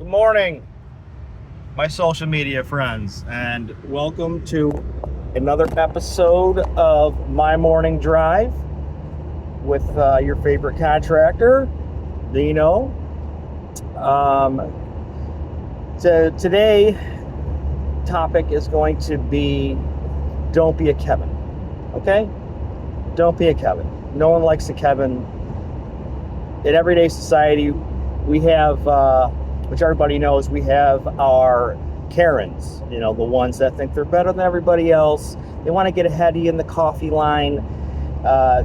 Good morning, my social media friends, and welcome to another episode of My Morning Drive with your favorite contractor, Dino. So today topic is going to be don't be a Kevin, okay? Don't be a Kevin. No one likes a Kevin. In everyday society, we have, which everybody knows, we have our Karens, the ones that think they're better than everybody else. They want to get ahead of you in the coffee line.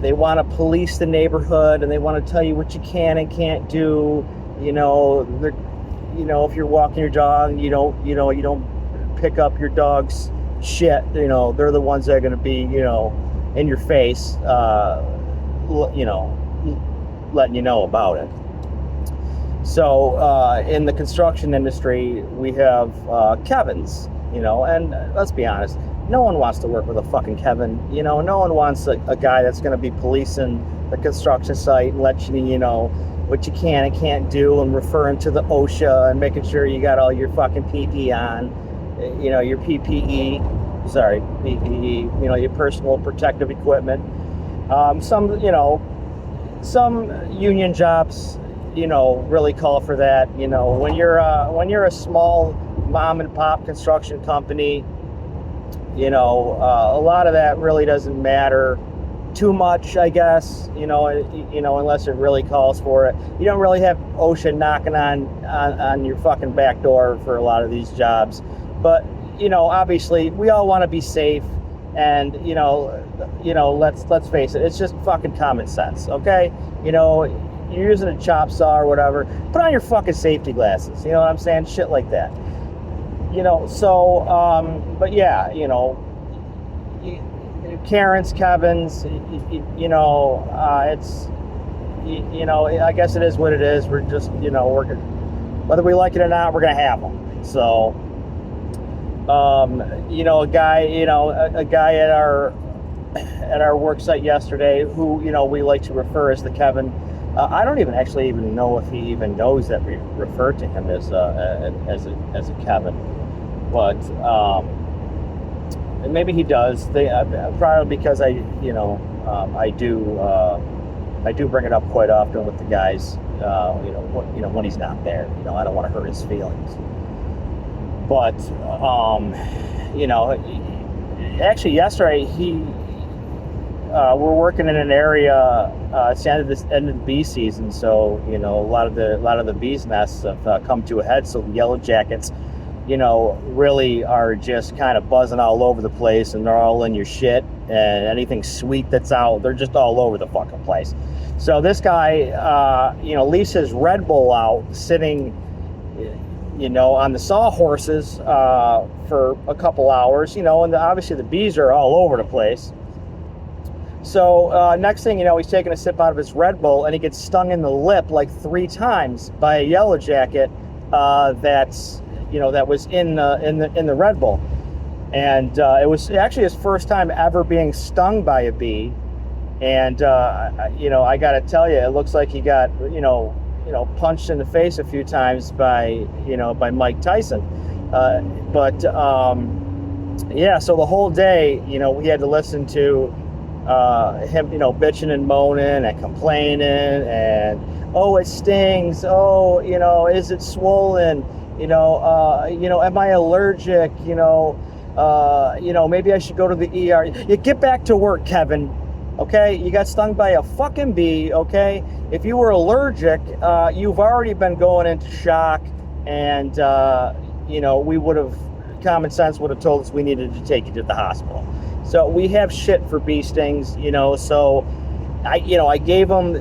They want to police the neighborhood, and they want to tell you what you can and can't do. If you're walking your dog and you don't pick up your dog's shit, they're the ones that are going to be, in your face, letting you know about it. So in the construction industry, we have Kevins, and let's be honest, no one wants to work with a fucking Kevin. No one wants a guy that's going to be policing the construction site and let you know what you can and can't do, and referring to the OSHA and making sure you got all your fucking PPE on, your PPE, your personal protective equipment. Some union jobs, really call for that. When you're a small mom and pop construction company, a lot of that really doesn't matter too much, I guess. Unless it really calls for it. You don't really have OSHA knocking on your fucking back door for a lot of these jobs. But obviously, we all want to be safe, and let's face it, it's just fucking common sense, okay? You're using a chop saw or whatever, put on your fucking safety glasses, you know what I'm saying? Shit like that. But yeah, Karens, Kevins, it's, I guess it is what it is. We're just, whether we like it or not, we're going to have them. So, a guy at our work site yesterday who, we like to refer as the Kevin. I don't even know if he even knows that we refer to him as a Kevin, but and maybe he does. Probably because I do bring it up quite often with the guys. When he's not there. I don't want to hurt his feelings. But actually yesterday we're working in an area. It's the end of the bee season, so a lot of the bees nests have come to a head. So the yellow jackets, really are just kind of buzzing all over the place, and they're all in your shit. And anything sweet that's out, they're just all over the fucking place. So this guy, leaves his Red Bull out, sitting, on the sawhorses for a couple hours, and obviously the bees are all over the place. So next thing you know, he's taking a sip out of his Red Bull, and he gets stung in the lip like 3 times by a yellow jacket that was in the Red Bull, and it was actually his first time ever being stung by a bee. And I got to tell you, it looks like he got punched in the face a few times by Mike Tyson. Yeah. So the whole day, we had to listen to him, bitching and moaning and complaining, and it stings. Is it swollen? Am I allergic? Maybe I should go to the ER. You get back to work, Kevin. Okay, you got stung by a fucking bee. Okay, if you were allergic, you've already been going into shock, and we would have, common sense would have told us we needed to take you to the hospital. So we have shit for bee stings, so I gave him, I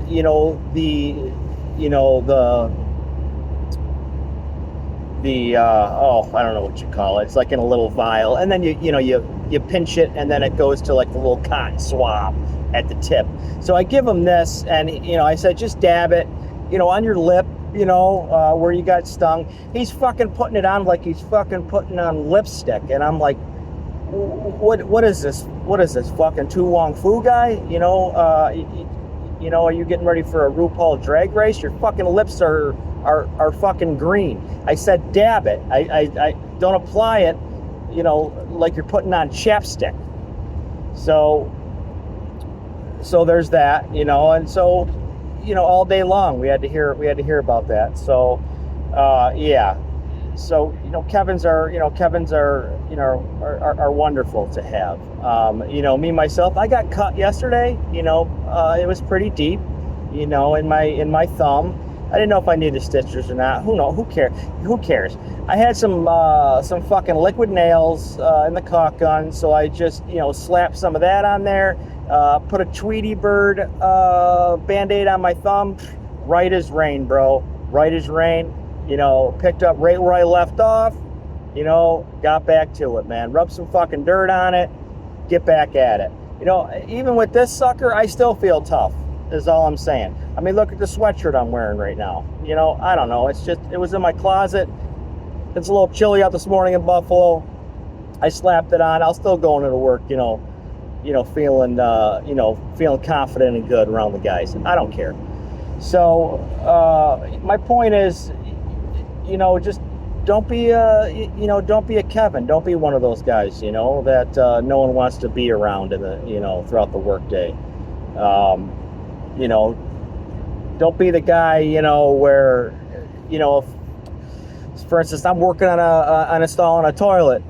don't know what you call it. It's like in a little vial, and then you pinch it, and then it goes to like the little cotton swab at the tip. So I give him this, and I said, just dab it, on your lip, where you got stung. He's fucking putting it on like he's fucking putting on lipstick, and I'm like, what is this? What is this, fucking Tu Wong Fu guy? Are you getting ready for a RuPaul drag race? Your fucking lips are are fucking green. I said dab it. I don't apply it, like you're putting on chapstick. So there's that, and so, all day long we had to hear about that. So yeah. So Kevins are wonderful to have. Me myself, I got cut yesterday. It was pretty deep, in my thumb. I didn't know if I needed stitches or not. Who knows? Who cares? I had some fucking liquid nails in the caulk gun, so I just slapped some of that on there. Put a Tweety Bird Band-Aid on my thumb. Right as rain, bro. Right as rain. Picked up right where I left off. Got back to it, man. Rub some fucking dirt on it. Get back at it. Even with this sucker, I still feel tough, is all I'm saying. I mean, look at the sweatshirt I'm wearing right now. I don't know. It was in my closet. It's a little chilly out this morning in Buffalo. I slapped it on. I'll still go into work, feeling confident and good around the guys. I don't care. So, my point is, just don't be a Kevin. Don't be one of those guys, that no one wants to be around throughout the workday. Don't be the guy, where, if, for instance, I'm working on installing a toilet,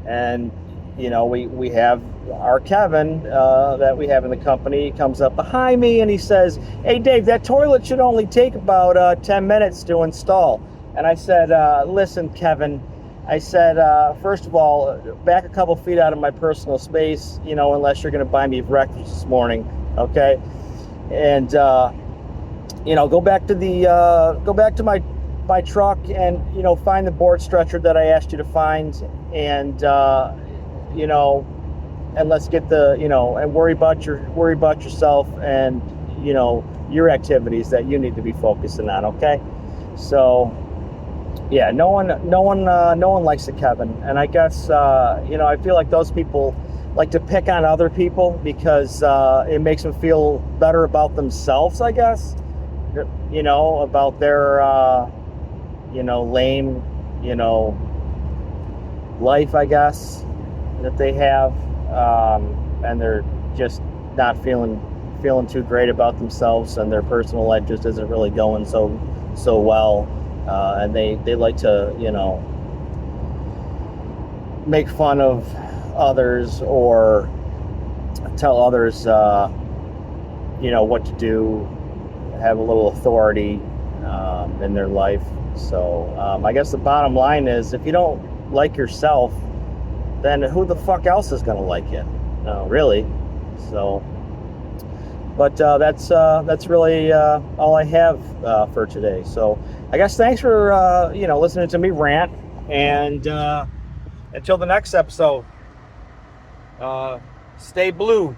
and we have our Kevin that we have in the company comes up behind me and he says, "Hey Dave, that toilet should only take about 10 minutes to install." And I said, "Listen, Kevin," I said, "first of all, back a couple feet out of my personal space, unless you're going to buy me breakfast this morning, okay? And go back to my truck and find the board stretcher that I asked you to find, and and let's get and worry about yourself and your activities that you need to be focusing on, okay?" So yeah, no one likes a Kevin, and I guess I feel like those people like to pick on other people because it makes them feel better about themselves, I guess, about their lame life, I guess, that they have, and they're just not feeling too great about themselves, and their personal life just isn't really going so well, and they like to make fun of others or tell others what to do, have a little authority in their life. So I guess the bottom line is, if you don't like yourself, then who the fuck else is going to like you? Really. So, but that's really all I have for today. So I guess thanks for listening to me rant, and until the next episode, stay blue.